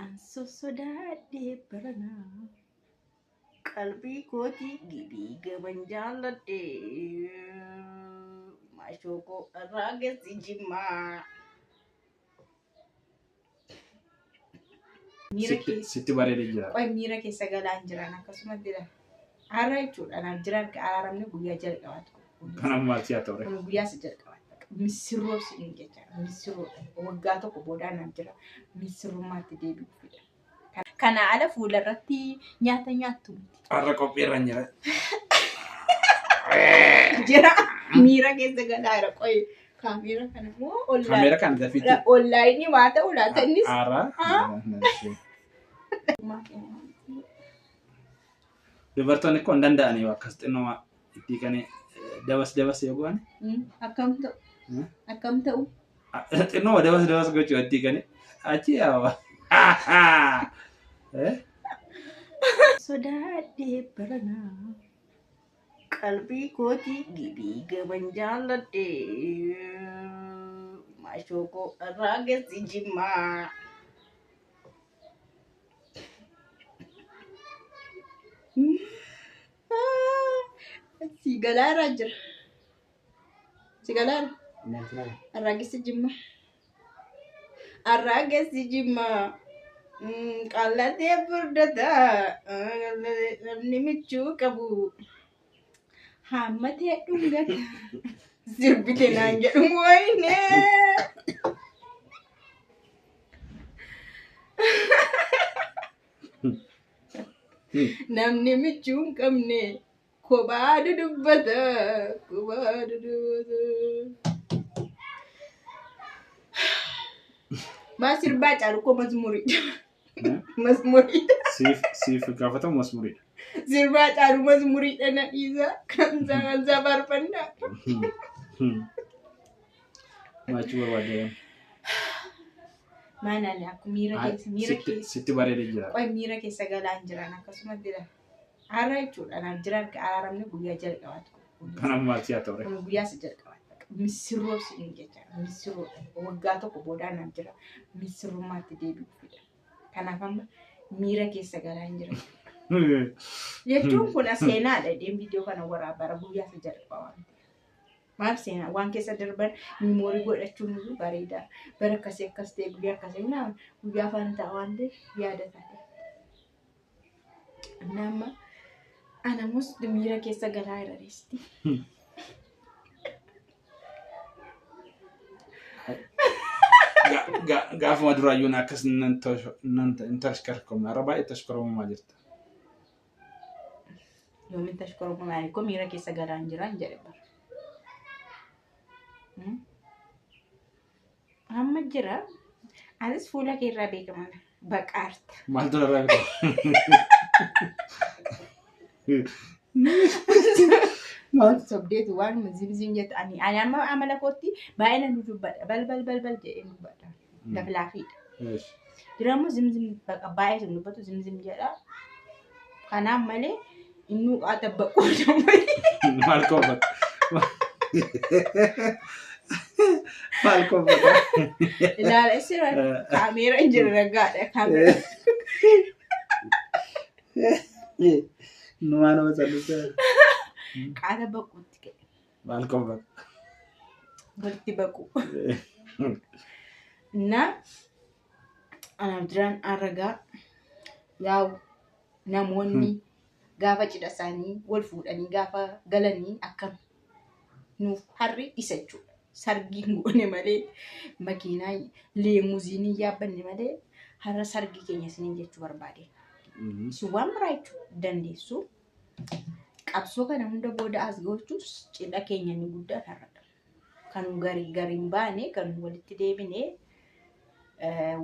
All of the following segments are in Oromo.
Anso sodaadhee baranaa qalbii kootii gidii gaban jaalladhee maashoo irraa geessi jimmaa. Sitti bareedee jira. Qoy miira keessa galaan jiran akkasumatti dha. Har'a jechuudha naan jiran araaramni guyyaa jalqabaatu. Kanaan maal si'a ta'u? Kun guyyaa si jalqabaatu. Misirroo siin jecha misirroo waggaa tokko boodaan naan jira misirrummaatti deebi'uufidha. Kana ala fuula irratti nyaata nyaattu. Har'a qophiirra jira. Jira miira keessa galaa jira qoy kaamera kana moo online. Kaamera kan dafitti. Online waa ta'u laata innis. Dubartoonni kun danda'anii akkas xinnoo itti kan dabas yoo goone. Akkam ta'u. Akkam ta'u. Xinnoo dabas gochuu itti kan achi yaa'u. Sodaadhee baranaa qalbii kootii gidii gaban jaalladhee maashoo irraa geessi jimmaa. Si galaara jira. Si galaara. Irraa geessi jimmaa. Irraa geessi jimmaa. Qallatee furdataa namni michuu qabu hammatee dhungata sirbite naan jedhu wayne namni michuu hin qabne kophaa dudubbata kophaa dudubbata. Maa sirbaa caalu koo mazmuridha. Mazmuridha. Siif gaafatamu mazmuridha. Sirbaa caalu mazmuridha na dhiisa kansaa barbaanna. Maachuu barbaadee. Maanaan akkuma miira keessa. Sitti bareedee jira. Qoy miira keessa galaan jiran akkasumatti dha. Har'a jechuudha naan jiran araaramni guyyaa jalqabaatu. Kanaan maal si'a ta'u? Kun guyyaa si jalqabaatu. Misirroo siin jecha misirroo waggaa tokko boodaan naan jira misirrummaatti deebi'uufidha. Kanaaf amma miira keessa galaan jira. Jechuun kun seenaadha. Deem viidiyoo kana waraabara guyyaa si jalqabaa. Maal seenaa waan keessa darban miimoorii godhachuun iyyuu bareeda. Bara akkasii akkas ta'e guyyaa akkasii guyyaa afaan ta'a waan ta'eef yaadataa. Nama anamus miira keessa galaa jira reesti. Gaafuma duraayyuu akkas nan tashkarkoomne har'a baay'ee tashkaroomaa jirta. Yoomiin tashkaroomaa koo miira keessa galaan jiraan jedhe bara. Amma jira anis fuula kee irraa beekaman baqaarta. Maaltu irraa Maal sobdeetu waan zimzim jettu ani amma amala kootti baay'ee nan dubbadha balbal jedhee dubbadha laflaafidha. Diraammoo zimzim baay'ee sun dubbatu zimzim jedha. Kanaaf malee inni qaata baqqoo dambalee. Maal koofata? Maal koofata? Ilaala isira kaamera jira ragaadha kaamera. Nuwaan nama sallisaa. Qaata baquutti ka'e. Maal koofata? Walitti baqu. Na jiran aragaa yaa'u namoonni gaafa cidha isaanii wal fuudhanii gaafa galanii akkam nuuf harri isa jechuudha. Sargiin goone malee makiinaa leemuziinii yaabbanne malee har'a sargii keenya isiniin jechuu barbaade. Sun waan biraa jechuu dandeessu. Qabsoo kana hunda booda as gochuus cidha keenya ni guddaa har'adha. Kan gariin baane kan walitti deebine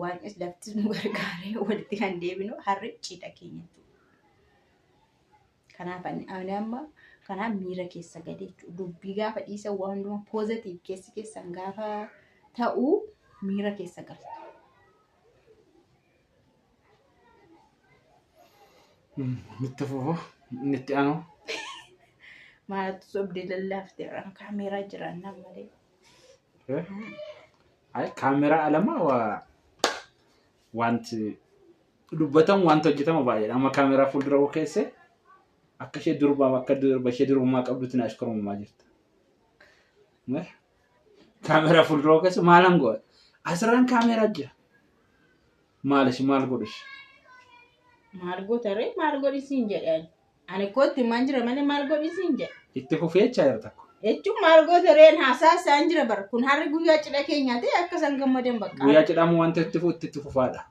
waaqnis laftis nu gargaaree walitti kan deebinu har'i cidha keenya. Kanaaf ani amma kanaaf miira keessa gadi jechuudha. Dubbii gaafa dhiisa waan hundumaa poozitiiv keessan gaafa ta'u miira keessa galta. Mitti fufuu inni itti aanu. Maaltu sobdee lallaafte kaameeraa jiran nama malee. Ay kaamera alamaa wanti dubbatan wanta hojjetama baay'eedha. Amma kaameraa fuuldura koo keessa akka ishee durbummaa qabdutti na ashkoromaa jirta. Kaameraa fuuldura koo keessa maalan go'a? Asirraan kaameraa jira. Maal godhus? Maal gootare maal godhisiin jedhan. Ani kootti maan jira malee maal godhisiin jedhan. Itti fufee jechaa jirta. Jechuun maal gootareen haasaa isaan jira bara. Kun harri guyyaa cidha keenyaati akka isaan gammadan bakka. Guyyaa cidhamu wanta itti fufaadha.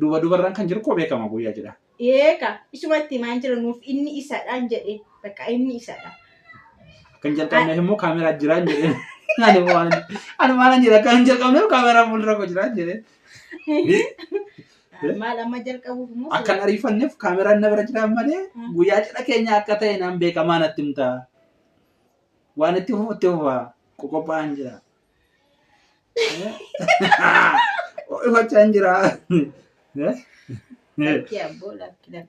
Dubarran kan jiru koo beekama guyyaa cidha. Eeka isumatti maan jira nuuf inni isadhaan jedhee bakka inni isadha. Kan jalqabneef immoo kaameraa jiraan jedhee. Ani maalan jira kan jalqabneef kaameraa fuuldura koo jiraan jedhee. Maal amma jalqabuuf immoo akkan ariifanneef kaameraan na bira jiraan malee guyyaa cidha keenya akka ta'e naan beekamaa natti himtaa. Waan itti fufaa qophaa'an jira. Ifachaan jira. Lakki abboo lakki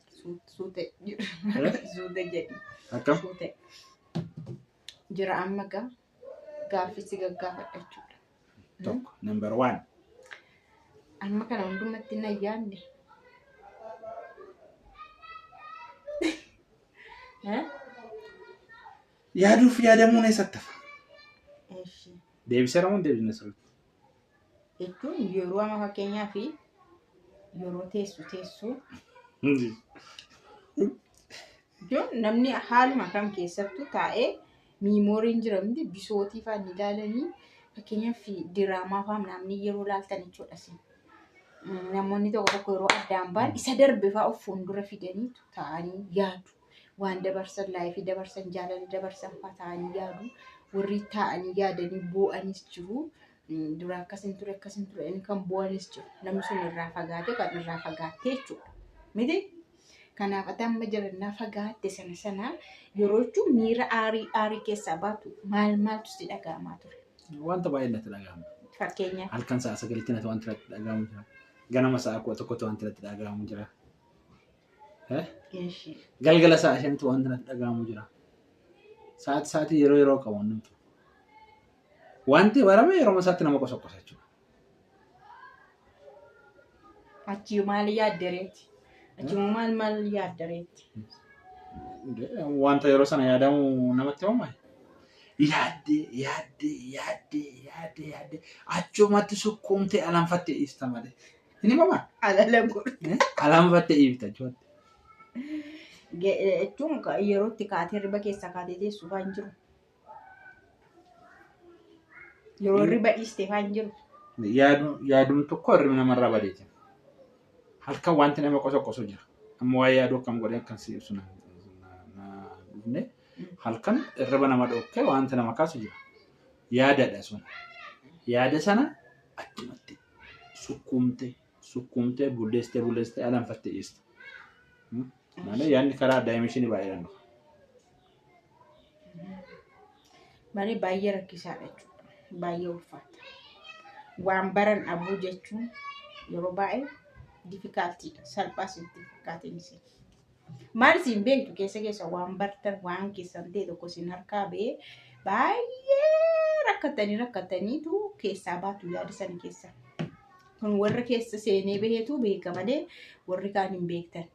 suute jedhi. Akkam? Suute. Jira amma gaaffisi gaggaafadha jechuudha. Tokko number 1. Amma kana hundumatti na yaadne. Yaaduuf yaadamuun eessatti hafa? Deebiseera moo deebisne sirriitti? Jechuun yeroo amma fakkeenyaa fi yeroo teessu. Jechuun namni haaluma kam keessattuu taa'ee miimooriin jira miti bisootii fa'aa ilaalanii fakkeenyaaf diraamaa fa'aa namni yeroo laaltan jechuudha. Namoonni tokko yeroo addaan ba'an isa darbe fa'aa of fuuldura fidanii taa'anii yaadu. Waan dabarsan laayifii dabarsan jaalala dabarsan fa'aa taa'anii yaadu. Warri taa'anii yaadanii boo'anis jiru. Dura akkasin ture inni kan boo'anis jiru. Namni sun irraa fagaate kan irraa fagaatte jechuudha. Miti? Kanaaf amma jirannaa fagaatte sana yeroo jechuun miira aarii keessaa baatu maaltu si dhaga'amaa ture? Wanta baay'ee natti dhaga'ama. Fakkeenyaaf. Halkan sa'a 9 natti wanti natti dhaga'amu jira. Ganama sa'a 11 wanti natti dhaga'amu jira. Galgala sa'a 5 wanti natti dhaga'amu jira. Sa'aatii yeroo qabu wanti. Wanti barame yeroo masaatti nama qosoqqosa jechuudha. Achi maal yaaddareeti? Achi maal yaaddareeti? Wanta yeroo sana yaadamu namatti himamaa? Yaadde achumatti sukkuumtee alanfattee dhiista malee. Hin himamaa? Alanfattee dhiifta jechuudha. Jechuun yeroo itti kaatee riba keessa kaatee teessu fa'aa hin jiru. Yeroo riba dhiistee fa'aa hin jiru. Yaaduun tokko hirriba namarraa badee jira. Halkan wanti nama qosoqqosu jira. Amma waa'ee yaaduu akkam godhee akkan si ibsu na dhufne halkan hirriba nama dhokkee wanti nama kaasu jira. Yaadadha sun. Yaada sana achumatti sukkuumtee bulleessitee alanfattee dhiista. Malee yaadni karaa addaa emishinii baay'ee dhufa. Malee baay'ee rakkisaadha jechuudha. Baay'ee ulfaata. Waan baran dhabuu jechuun yeroo baay'ee difficultiidha. Salphaas itti fakkaatiin isin. Maal isin beektu keessa waan bartan waan keessan ta'e tokko isin harkaa ba'ee baay'ee rakkataniitu keessaa baatu yaada sana keessa. Kun warra keessa seenee baheetu beeka malee warri kaan hin beektan.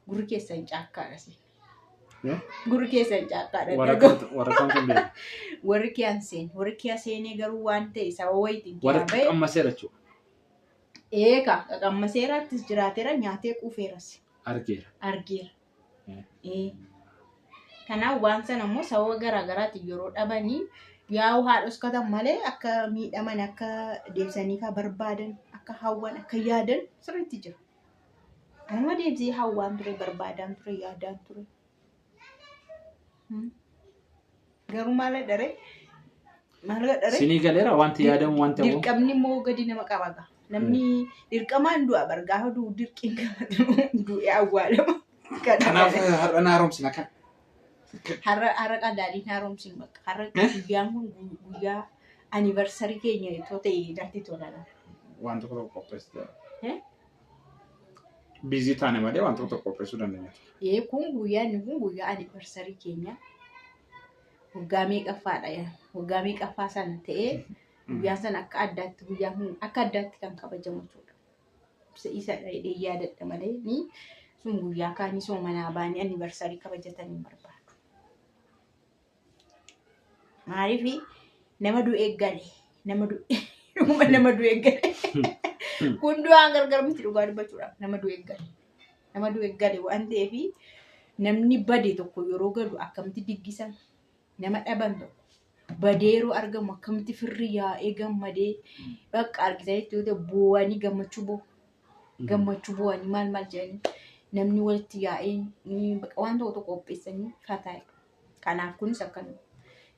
Gurri keessan caakkaadha si. Gurri keessan caakkaadha. Warra kaan kun beeku. Warri kee seenee garuu waan ta'e sababa wayitiin warra qammaseera jechuudha. Eeka qammaseeraattis jiraateera nyaatee quufeeras. Argeera. Kanaaf waan sana immoo sababa garaagaraatiin yeroo dhabanii yaa'u haadhos katan malee akka miidhaman akka deebisanii fa'aa barbaadan akka hawwan akka yaadan sirriitti jira. Amma deebisee hawwaan ture barbaadan ture yaadaan ture. Garuu maal dharee? Sinii galeera wanti yaadamu wanti hawu. Dirqamni immoo gadi nama qabaga. Namni dirqamaan du'a bargaafa dirqiin qabatu du'ee awwaalama. Kanaaf har'a na haaromsina kan. Har'a qadaadiin haaromsin bakka. Har'a guyyaan kun guyyaa anniversarii keenya yoo ta'e natti tola. Waan tokko qopheessite. Bizii taane malee waan tokko qopheessuu dandeenya. Kun guyyaa anniversarii keenya. Waggaa meeqaffaadha. Waggaa meeqaffaa sana ta'ee guyyaan sana akka addaatti kan kabajamu jechuudha. isa dheedhee yaadadha malee ni sun guyyaa kaanii soo manaa baanii anniversarii kabajatanii barbaadu. Maaliifi nama du'e gale nama du'e gale kun du'aan gargar miti dhugaa dubbachuudhaaf nama du'e gale waan ta'eefi namni bade tokko yeroo galu akkamitti diggisan nama dhaban tokko badeeroo argamu akkamitti firri yaa'ee gammadee bakka argisanitti yoo ta'e boo'anii gammachuu boo'anii maal jedhanii namni walitti yaa'ee waan tokko qopheessanii kataa'e. Kanaaf kunis akkanuma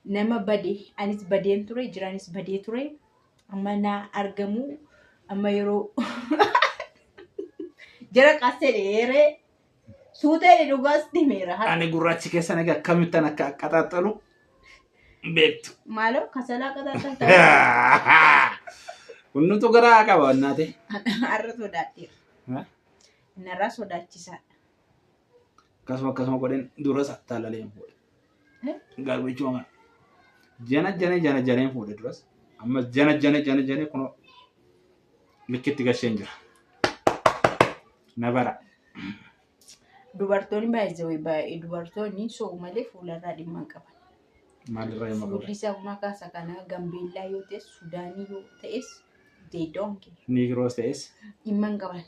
nama badee anis badeen ture jiraanis badee ture amma naa argamu amma yeroo jara qasee dheeree suutee dhugaas dimeera. Ani gurraachi keessa nagaa akkamittan akka qaxaxalu beektu. Maaloo kasalaa qaxaxalta. Kunnutu garaa qaba naate. Har'a sodaatteera. Narraa sodaachisaadha. Akkasuma godhen dura sattaallalee hin fuudhe. Galbichuma. Jana fuudhe duras. Amma jana kunoo likkitti gasheen jira. Na bara. Dubartoonni baay'ee dubartoonni soo malee fuularraa dhimma hin qaban. Maalirraa dhimma qaban? Fuulli isaa kuma kaasa kana Gambeellaa yoo ta'es Sudaanii yoo ta'es Deedoonke. Nigiroos ta'es dhimma hin qaban.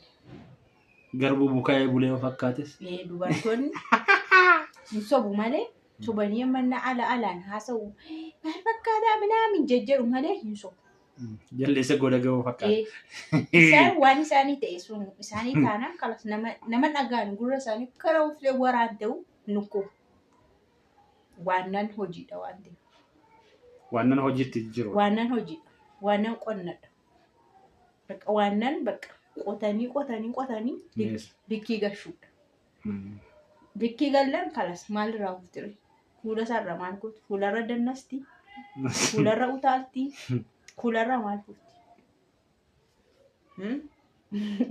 Garbuu bukaa'ee bulee fakkaates. Dubartoonni hin sobu malee sobanii manna alaan haasa'u maal fakkaataa minaamin jejjedhu malee hin sobu. Jalleessa goda ga'uu fakkaata. Isaan waan isaanii ta'e sun isaanii taanaan kalas nama dhagaan gurra isaanii karaa ofilee waraan ta'u nukkuu. Waannan hojiidha waan ta'eef. Waannan hojiitti jiru. Waannan hojiidha. Waannan qonnadha. Bakka waannan bakka qotanii bikkii gashuudha. Bikkii gallan kalas maalirraa oftire? Fuula isaarra maal gootu? Fuularra dannasti? Fuularra utaalti? Fuularra maal fuuti?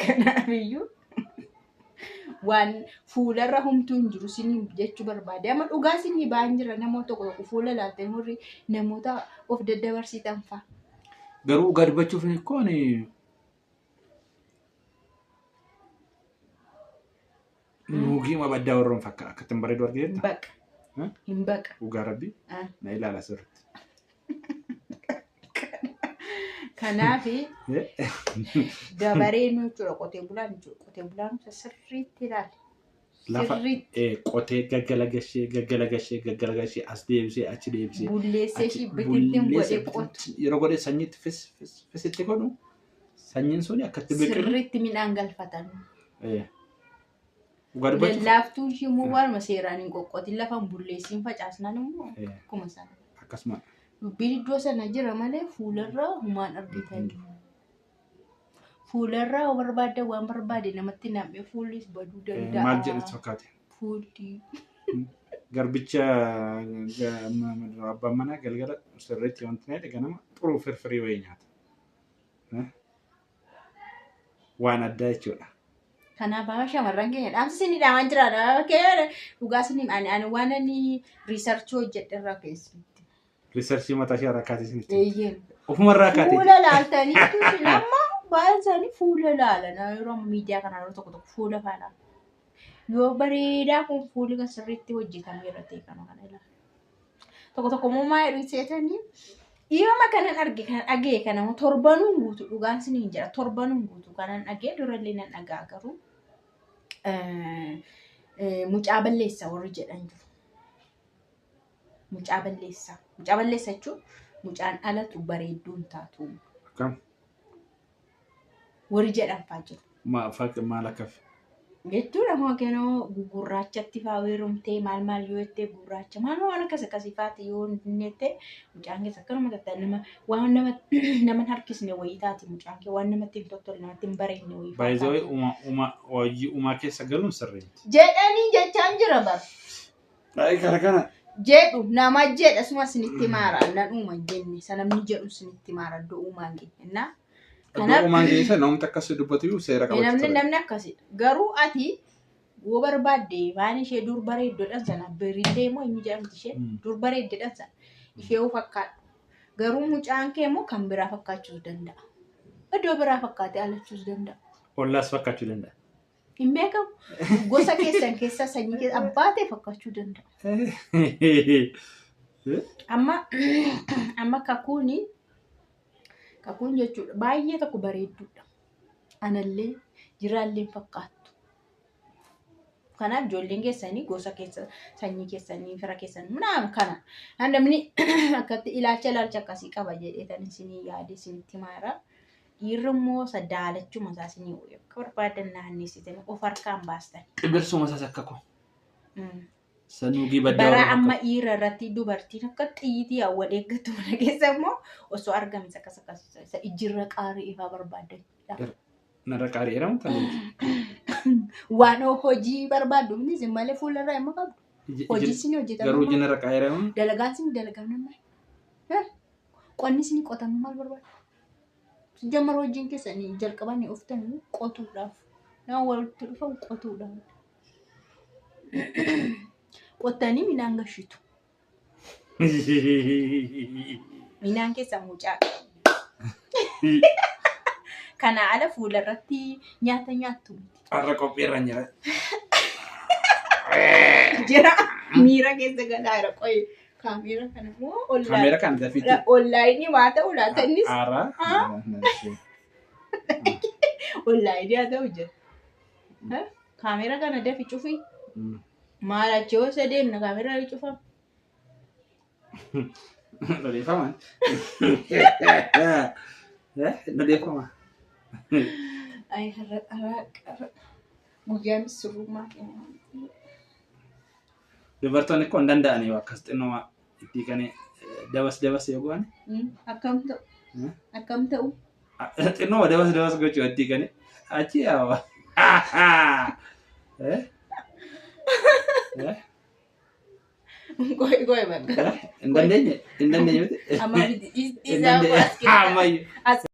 Kanaafiyyuu waan fuularra humtuu hin jiru sinii jechuu barbaade. Amma dhugaa sinii ba'an jira namoota tokko fuula laattee murri namoota of daddabarsiitan fa'a. Garuu gad bachuuf koon nuugii ma baddaa warroon fakkaata akkatti hin bareedu argeetta. Baqa. Hin baqa. Dhugaa rabbi na ilaala sirriitti. Kanaafi dabareen jechuudha qotee bulaan sirriitti ilaali. Lafa qotee gaggala gashee as deebisee achi deebisee. Bulleessee shi bitittiin godhee qotu. Yeroo godhee sanyiitti fisitti godhu sanyiin suni akkatti biqilu. Sirriitti midhaan galfatan. Lallaaftuu ishii immoo waanuma seeraan hin qoqqootin lafaan bulleessiin facaasnaan immoo akkuma sana. Akkasuma. Dubbiin iddoo sana jira malee fuularraa humaan argitan. Fuularraa waan barbaade namatti nam'ee fuullis baduu danda'a. Maal jedhatti fakkaate? Fuulli. Garbicha abbaan manaa galgala sirriitti wanti na jedhe ganama xuruu firfirii wayii nyaata. Waan addaa jechuudha. Kanaaf shamarran keenya dhaamsi ni dhaaman jiraadha. Dhugaa sinii ani waan ani riisarchii hojjedhe irraa keessatti. Riisarchii mataa ishee rakkaatee isinitti. Eeyyeen. Ofuma rakkaatee. Fuula laaltanii nama baay'een isaanii fuula laalan yeroo miidiyaa kana yeroo tokko fuula faana. Yoo bareedaa kun fuulli kan sirriitti hojjetamee irra ta'e kana ilaala. Tokko maa riiseetanii dhiirama kanan arge kan dhagee kana torbanuun guutu dhugaan siniin jira torbanuun guutu kanan dhagee durallee nan dhagaa garuu mucaa balleessa warri jedhan jiru. Mucaa balleessa jechuun mucaan alatu bareedduun taatu. Akkam? Warri jedhanfaa jiru. Maal akkaf? Jechuudha moo kenoo gurraachatti faaweerumtee maal yoo jettee gurraacha maal waan akkasii faati yoo nette mucaan keessa akkanuma tatta nama waan nama harkisne wayii taati mucaan kee waan namatti hin tottole namatti hin bareedne wayii. Baay'ee uumaa keessa galuun sirriitti. Jedhanii jechaan jira bara. Baay'ee kana. Jedhu nama jedha suma sinitti maara nan uuma jenne sanamni jedhu sinitti maara iddoo uumaan keenya. Kanaaf uumaan keessa namni akkasii dubbatu seera qabatu. Namni akkasii garuu ati yoo barbaadde waan ishee dur bareeddoodhaan sana bareeddee moo inni jedhamti ishee dur bareeddeedhaan sana ishee fakkaatu. Garuu mucaan kee immoo kan biraa fakkaachuu danda'a. Iddoo biraa fakkaatee alachuus danda'a. Ollaas fakkaachuu danda'a. Hin beekamu. Gosa keessan keessa sanyii keessa abbaatee fakkaachuu danda'a. Amma kakuun jechuudha baay'ee tokko bareedduudha. Anallee jiraallee fakkaattu. Kanaaf ijoolleen keessanii gosa keessa sanyii keessanii fira keessanii naam kana. Namni akkatti ilaalcha akkasii qaba jedheetan isinii yaade isinitti maara. Dhiirri immoo sadaalachuma isaa isinii akka barbaadan naannessitanii of harkaan baastan. Xibirsuma isaas akka koo. Sanuugii baddaa bara amma dhiira irratti dubartiin akka xiyyiitii hawwa eeggatu mana keessa immoo osoo argamis akkas isa ijjirra qaarii ifaa barbaadan. Narra qaarii jedhamu ta'uu. Waan hojii barbaadu kunis malee fuularraa immoo qabdu. Hojii isin hojjetan. Garuu hojii narra qaarii jedhamu. Dalagaan isin dalagamna maal? Qonni isin qotamu maal barbaadu? Jamar hojiin keessanii jalqabanii oftanii qotuudhaaf. Nama walitti dhufamu qotuudhaaf. Qottanii midhaan gashitu. Midhaan keessa mucaa. Kana ala fuularratti nyaata nyaattu. Har'a qophiirra jira. Jira miira keessa galaa jira qoy kaamera kana immoo online. Kaamera kan dafiti. Online waa ta'u laatannis. Ara. Online yaa ta'u jira. Kaamera kana dafi cufi. Maal achi hoose deemna kaamera cufamu. Nodeeffama. Nodeeffama. Ay har'a guyyaan surrumaa. Dubartoonni kun danda'anii akkas xinnoo itti kan dabas yoo goone. Akkam ta'u. Xinnoo dabas gochuu itti kan achi yaa'u. Goy bakka. Hin dandeenye miti. Amma isaa